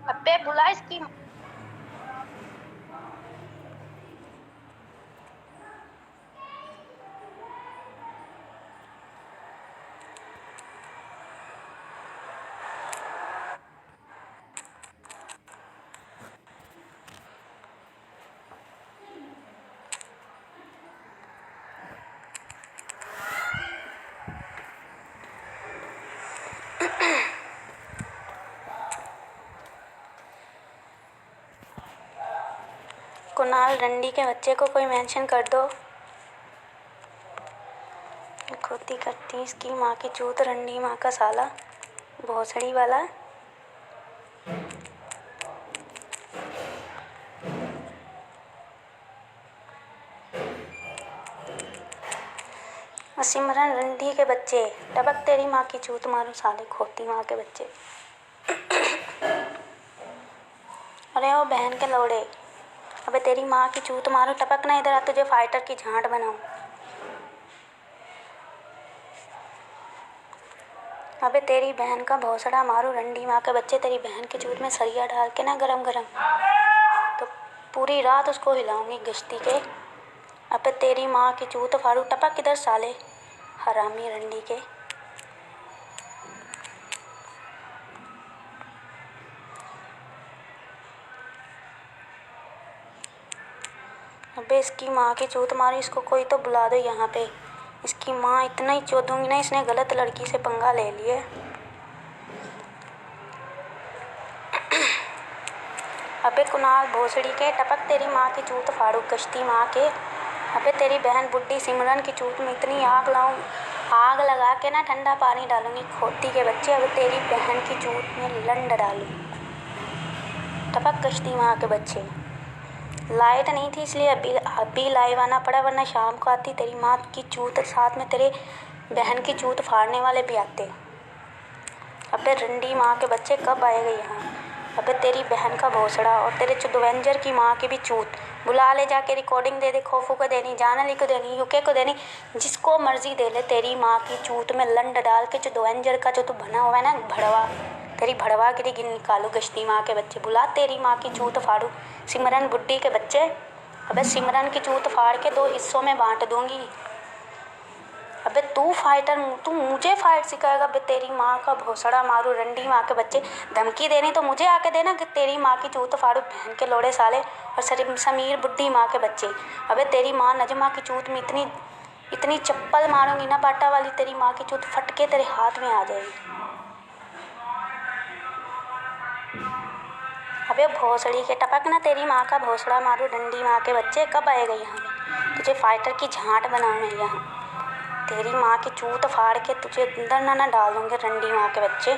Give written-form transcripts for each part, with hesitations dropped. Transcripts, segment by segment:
अबे बुला इसकी। कुणाल रंडी के बच्चे को कोई मेंशन कर दो। खोती करती इसकी माँ की चूत, रंडी माँ का साला भोसड़ी वाला। सिमरन रंडी के बच्चे, टबक तेरी माँ की चूत मारो साले खोती माँ के बच्चे। अरे ओ बहन के लौड़े, अबे तेरी माँ की चूत मारो, टपक ना इधर आ, तुझे फाइटर की झांट बनाऊं। अबे तेरी बहन का भौसड़ा मारू रंडी माँ के बच्चे, तेरी बहन की चूत में सरिया डाल के ना गरम गरम, तो पूरी रात उसको हिलाऊंगी गश्ती के। अबे तेरी माँ की चूत फाड़ू, टपक इधर साले हरामी रंडी के। अबे इसकी माँ की चूत मारी, इसको कोई तो बुला दो यहाँ पे। इसकी माँ इतना ही चोदूंगी ना, इसने गलत लड़की से पंगा ले लिए। अबे कुणाल भोसड़ी के, टपक तेरी माँ की चूत फाड़ू कश्ती माँ के। अबे तेरी बहन बुड्ढी सिमरन की चूत में इतनी आग लाऊं, आग लगा के ना ठंडा पानी डालूंगी खोती के बच्चे। अबे तेरी बहन की चूत में लंड डालू, टपक कश्ती माँ के बच्चे। लाइट नहीं थी इसलिए अभी लाइव आना पड़ा, वरना शाम को आती तेरी माँ की चूत, साथ में तेरे बहन की चूत फाड़ने वाले भी आते। अबे रंडी माँ के बच्चे कब आएगा यहाँ। अबे तेरी बहन का भोसड़ा और तेरे चुदवेंजर की माँ की भी चूत, बुला ले जाके, रिकॉर्डिंग दे दे, खोफू को देनी, जानली को देनी, यूके को देनी, जिसको मर्जी दे ले। तेरी माँ की चूत में लंड डाल के चुदवेंजर का जो तू बना हुआ है ना भड़वा, तेरी भड़वागिरी गिन निकालू गश्ती माँ के बच्चे। बुला तेरी माँ की चूत फाड़ू सिमरन बुड्ढी के बच्चे। अबे सिमरन की चूत फाड़ के 2 हिस्सों में बांट दूंगी। अबे तू फाइटर, तू मुझे फाइट सिखाएगा। अबे तेरी माँ का भोसड़ा मारू रंडी माँ के बच्चे, धमकी देनी तो मुझे आके देना कि तेरी माँ की चूत फाड़ू बहन के लोड़े साले। और समीर बुड्ढी माँ के बच्चे, अबे तेरी माँ नजमा की चूत में इतनी इतनी चप्पल मारूंगी ना बाटा वाली, तेरी माँ की चूत फट के तेरे हाथ में आ जाएगी। अबे भोसड़ी के, टपक ना तेरी माँ का भोसड़ा मारू रंडी माँ के बच्चे, कब आएगा यहाँ पे। तुझे फाइटर की झांट बनाऊं मैं यहाँ, तेरी माँ की चूत फाड़ के तुझे अंदर ना डाल दूंगे रंडी माँ के बच्चे।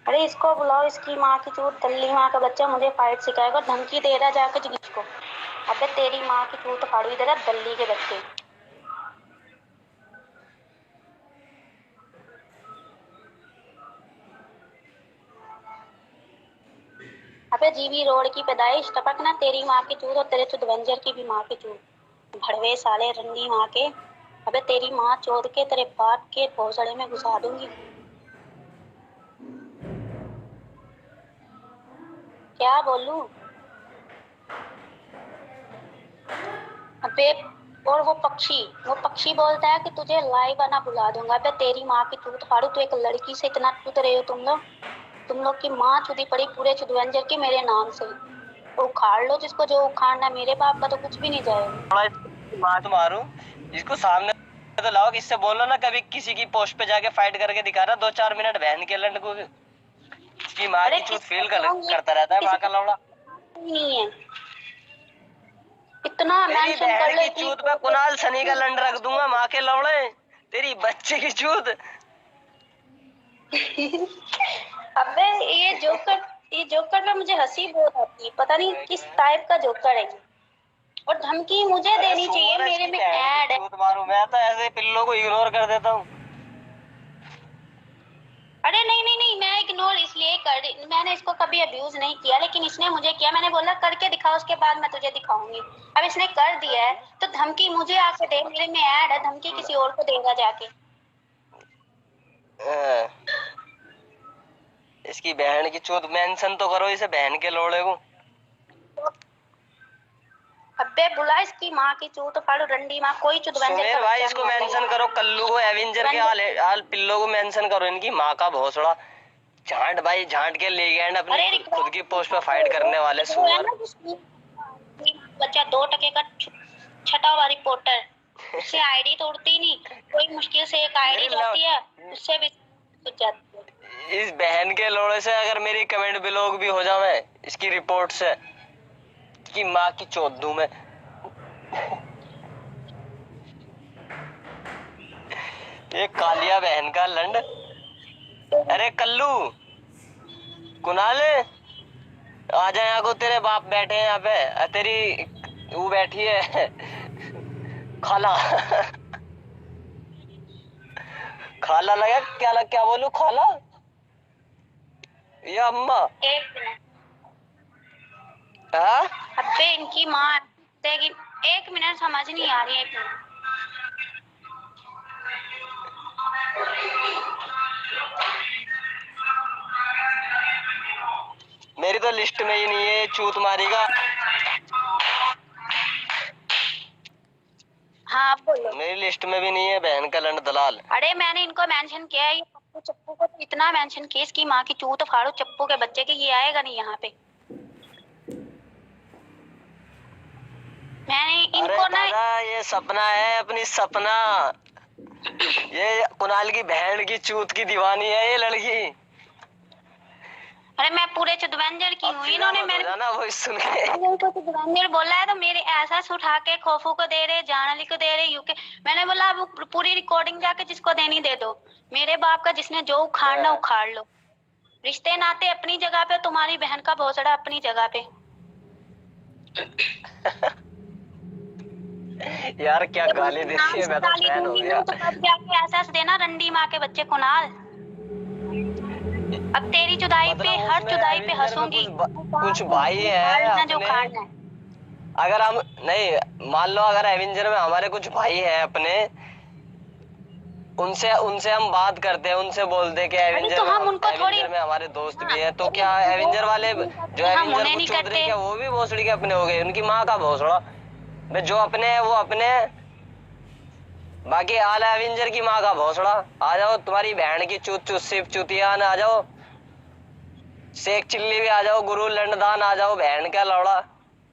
अरे इसको बुलाओ, इसकी माँ की चूत, दल्ली माँ का बच्चा मुझे फाइट सिखाएगा, धमकी दे रहा जाके जिसको। अबे तेरी माँ की चूत फाड़ू इधर दल्ली के बच्चे। अबे जीवी रोड की पैदाइश, टपक ना तेरी माँ की चूत और तेरे चुदवेंजर की भी माँ की चूत, भड़वे साले रंडी माँ के। अबे तेरी माँ चोद के तेरे बाप के भोसड़े में घुसा दूंगी। क्या बोलूं। अबे और वो पक्षी बोलता है कि तुझे लाइव आना बुला दूंगा। अबे तेरी माँ की चूत फाड़ू, तू एक लड़की से इतना चूत रहे हो तुम लोग की माँ चुदी पड़ी पूरे चुदवेंजर की मेरे नाम से। तो उखाड़ लो जिसको जो उखाड़ना, मेरे बाप का तो कुछ भी नहीं जाएगा। बात मारू इसको सामने तो लाओ, इससे बोलो ना कभी किसी की पोस्ट पे जाके फाइट करके दिखा रहा 2-4 मिनट बहन के लंड को। इसकी माँ की चूत फील करता रहता है माँ का लौड़ा। नहीं है इतना तेरी मेंशन कर बहन लो, की इतनी चूत पे कुणाल सनी का लंड रख दूंगा माँ के लौड़े, तेरी बच्चे की चूत। अबे ये जोकर पे मुझे हंसी बहुत आती है, पता नहीं किस टाइप का जोकर है ये। और धमकी मुझे देनी चाहिए, मेरे में ऐड है। चूत मारू मैं तो ऐसे पिल्लों को इग्नोर कर देता हूँ। अरे नहीं नहीं नहीं, मैं इग्नोर इसलिए कर रही, मैंने इसको कभी अब्यूज नहीं किया, लेकिन इसने मुझे किया। मैंने बोला करके दिखा, उसके बाद मैं तुझे दिखाऊंगी। अब इसने कर दिया है तो धमकी मुझे आके दे, मेरे में ऐड है, धमकी किसी और को देगा जाके। इसकी बहन की चोट मेंशन तो करो इसे, बहन के लोड़े को। अबे बुला इसकी माँ की चूत फाड़ू, रंडी माँ, कोई चुदबंजर सुमेर भाई इसको मेंशन करो, कल्लू को, एवेंजर के आल पिल्लो को मेंशन करो, इनकी माँ का भोसड़ा। झांट भाई झांट के लीगेंड अपनी खुद की पोस्ट पे फाइट करने वाले सुअर। बच्चा 2 टके का छटा हुआ रिपोर्टर, उससे आईडी तोड़ती नहीं, कोई मुश्किल से एक आईडी जाती है, उससे भी कुछ जाती है। इस बहन के लोड़े से अगर मेरी कमेंट ब्लॉक भी हो जावे इसकी रिपोर्ट से, की माँ की चोट दूं मैं। ये कालिया बहन का लंड। अरे कल्लू कुणाल आ जा यहाँ को, तेरे बाप बैठे हैं यहाँ पे, तेरी वो बैठी है खाला। खाला लगा क्या, क्या बोलूं, खाला या अम्मा। एक मिनट, हाँ अबे इनकी माँ देगी, 1 मिनट, समझ नहीं आ रही है। 1 मिनट, मेरी तो लिस्ट में ही नहीं है चूत मारी का। हाँ बोलो। मेरी लिस्ट में भी नहीं है बहन का लंड दलाल। अरे मैंने इनको मेंशन किया है, ये पप्पू चप्पू को तो इतना मेंशन किया, इसकी माँ की चूत फाड़ो चप्पू के बच्चे की, ये आएगा नहीं यहाँ पे। मैंने इनको ना, ये सपना है अपनी, सपना। ये कुणाल की बहन की चूत की दीवानी है ये लड़की। अरे मैं पूरे चुदवेंजर की हूँ, इन्होंने मैंने ना वो सुन के चुदवेंजर बोला है तो मेरे ऐसा उठा के खोफू को दे रहे, जानली को दे रहे, यूके। मैंने बोला अब पूरी रिकॉर्डिंग जाके जिसको देनी दे दो, मेरे बाप का जिसने जो उखाड़ना उखाड़ लो। रिश्ते नाते अपनी जगह पे, तुम्हारी बहन का भोसड़ा अपनी जगह पे। यार क्या गाली देती है, मैं तो फैन हो गया। तो कब जाके एहसास देना रंडी माँ के बच्चे कुणाल। अब तेरी जुदाई पे, हर जुदाई पे हंसूंगी। कुछ भाई है जो खाना है, अगर हम नहीं मान लो, अगर एवेंजर में हमारे कुछ भाई हैं अपने, उनसे हम बात करते हैं, उनसे बोलते हैं कि एवेंजर तो हम उनको थोड़ी, में हमारे दोस्त भी हैं, तो क्या एवेंजर वाले जो एवेंजर को चूत रहे, क्या वो भी भोसड़ी के अपने हो गए? उनकी माँ का भोसड़ा। जो अपने है वो अपने, बाकी आला एवेंजर की माँ का भोसड़ा। आ जाओ तुम्हारी बहन की चूत चूत सिर्फ चूतियान आ जाओ, शेख चिल्ली भी आ जाओ, गुरु लंडदान आ जाओ, बहन का लौड़ा,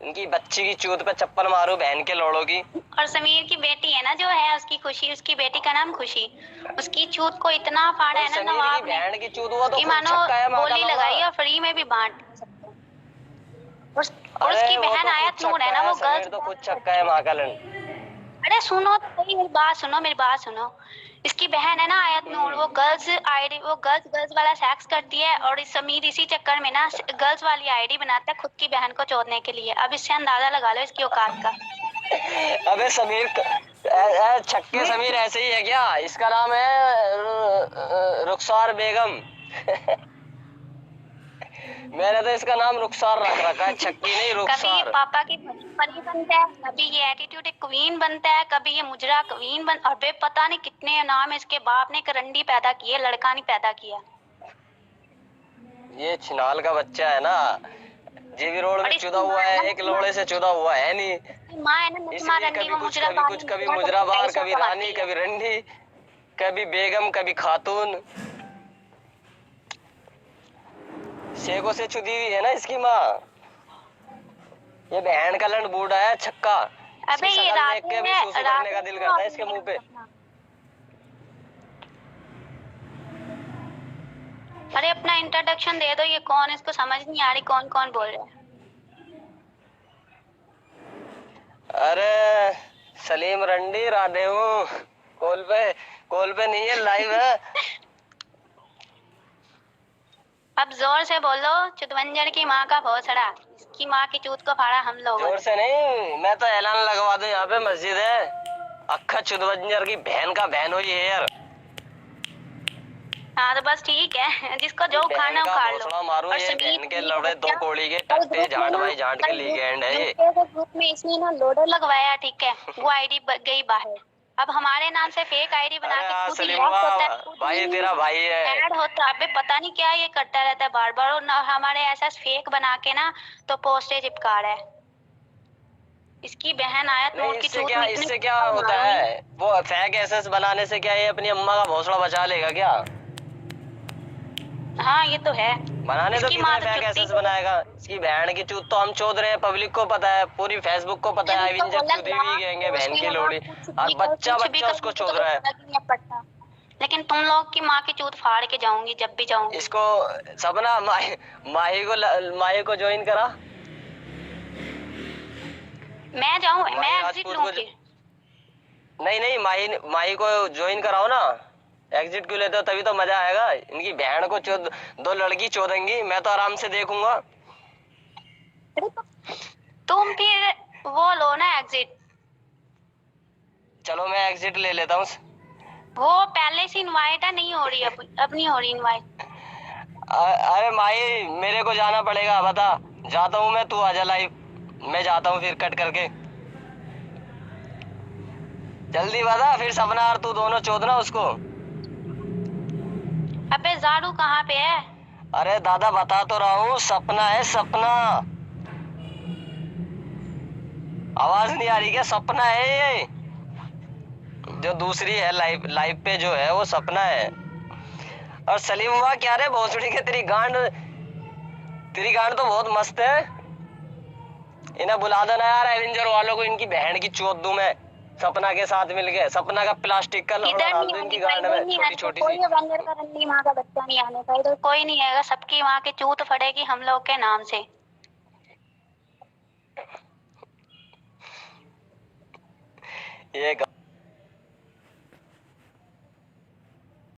इनकी बच्ची की चूत पे चप्पल मारो बहन के लौड़ों की। और समीर की बेटी है ना जो है, उसकी खुशी, उसकी बेटी का नाम खुशी, उसकी चूत को इतना फाड़ा है ना नवाब ने, बहन की चूत हुआ तो मानो गोली लगाई और फ्री में भी बांट सकते। और उसकी बहन आयत नूर है ना, वो गर्ल्स तो कुछ छक्का है माँ का लंड। अरे सुनो तो सही, मेरी बात सुनो, मेरी बात सुनो। इसकी बहन है ना आयत नूर, वो गर्ल्स आईडी, वो गर्ल्स वाला सेक्स करती है, और इस समीर इसी चक्कर में ना गर्ल्स वाली आईडी बनाता है खुद की बहन को चोदने के लिए। अब इससे अंदाजा लगा लो इसकी औकात का। अबे समीर छक्के समीर ऐसे ही है क्या? इसका नाम है रुखसार बेगम। मैंने तो इसका नाम रुखसार रख रखा है, छक्की नहीं रुखसार। कभी पापा की परी बनता है, कभी ये एटीट्यूड क्वीन बनता है, कभी ये मुजरा क्वीन बन, और बे पता नहीं कितने नाम इसके बाप ने करंडी पैदा किए, लड़का नहीं पैदा किया। ये छिनाल का बच्चा है ना, जीवी रोड में चुदा हुआ है, एक लोड़े से चुदा हुआ है नहीं। माँ है ना, इसलिए कभी मुजराबार, कभी रानी, कभी रंडी, कभी बेगम, कभी खातून। शेखों से चुदी हुई है ना इसकी माँ। ये बहन का लंड बूढ़ा है छक्का। अबे ये रात में करने का दिल करता है इसके मुंह पे। अरे अपना इंट्रोडक्शन दे दो, ये कौन, इसको समझ नहीं आ रही कौन कौन बोल रहा है। अरे सलीम रंडी राधे हूँ, कॉल पे नहीं है, लाइव है। अब जोर से बोलो, चुदवंजर की माँ का भोसड़ा, इसकी माँ की चूत को फाड़ा हम लोग। जोर से नहीं, मैं तो ऐलान लगवा दूं, यहाँ पे मस्जिद है, अक्खा चुदवंजर की बहन का बहन हो ये यार। हाँ तो बस ठीक है, जिसको जो खाना का उखाड़ लो। भोसड़ा मारो, और ये समीर बहन के लौड़े दो कोड़ी के कल टट्टे ग्रुप में झांट ना, भाई झांट के लीगेंड है ये। ग्रुप में इसने ना लोडर लगवाया, ठीक है, वो आईडी गई बाहर। अब हमारे नाम से फेक आईडी बना अरे के हाँ खुद ही सलीम लॉक होता है, वाह, भाई तेरा भाई है। ऐड होता है। अबे पता नहीं क्या ये करता रहता है बार बार, और ना हमारे ऐसा फेक बना के ना तो पोस्टे चिपका रहा है। इसकी बहन आयत नहीं नूर की चूत में इतने इससे क्या होता मारूंगी। है, वो फेक एसएस बनाने से क्या ये अपनी अम्मा का भोसड़ा बचा लेगा क्या? हाँ ये तो है। बनाने तो इसकी कितने माँ तो फेक चुप्पी एसएस से, बनाएगा, इसकी बहन की चूत तो हम चोद रहे हैं, पब्लिक को पता है, पूरी फेसबुक को पता है, मैंने तो आईविन जब बोला चुदी हुई लाख गएंगे बहन पोस्टें की लगा, लोड़ी, कुछ और भी कर, बच्चा कुछ भी बच्चा कर, उसको मुझे तो चोद कोई रहा है। फर्क ही नहीं पड़ता। लेकिन तुम लोग की माँ की चूत फाड़ के जाऊंगी जब भी जाऊंगी। इसको सपना माही को ज्वाइन करा। मैं जाऊं, माही मैं एग्जिट राजपूत लूं को फिर। नहीं नहीं, माही माही को ज्वाइन कराओ ना। एग्जिट क्यों लेते हो, तभी तो मजा आएगा। इनकी बहन को चोद, दो लड़की चोदेंगी, मैं तो आराम से देखूंगा। तुम फिर वो लो ना एग्जिट। चलो मैं एग्जिट ले लेता हूँ। वो पहले से इनवाइट है, नहीं हो रही, अब नहीं हो रही इनवाइट। अरे माही मेरे को जाना पड़ेगा, बता। जाता हूँ मैं, तू आजा लाइव। मैं जाता हूँ फिर कट करके। जल्दी बता, फिर सपना और तू दोनों चोदना उसको। अबे जारू कहाँ पे है? अरे दादा बता तो रहा हूँ, सपना है सपना। आवाज नहीं आ रही क्या? सपना है ये, जो दूसरी है लाइव लाइव पे जो है वो सपना है। और सलीम हुआ क्या रे भोसड़ी के, तेरी गांड तो बहुत मस्त है। इन्हें बुला देना यार एवेंजर वालों को, इनकी बहन की चोद दूं मैं सपना के साथ मिलके। सपना का प्लास्टिक का लफड़ा इधर डाल नहीं दूं आने इनकी का, गांड इधर में, नहीं छोटी आने का छोटी कोई, सी। अवेंजर का रंडी माँ का बच्चा नहीं आने का, इधर कोई नहीं आएगा। सबकी माँ की चूत फटेगी हम लोग के नाम से। ये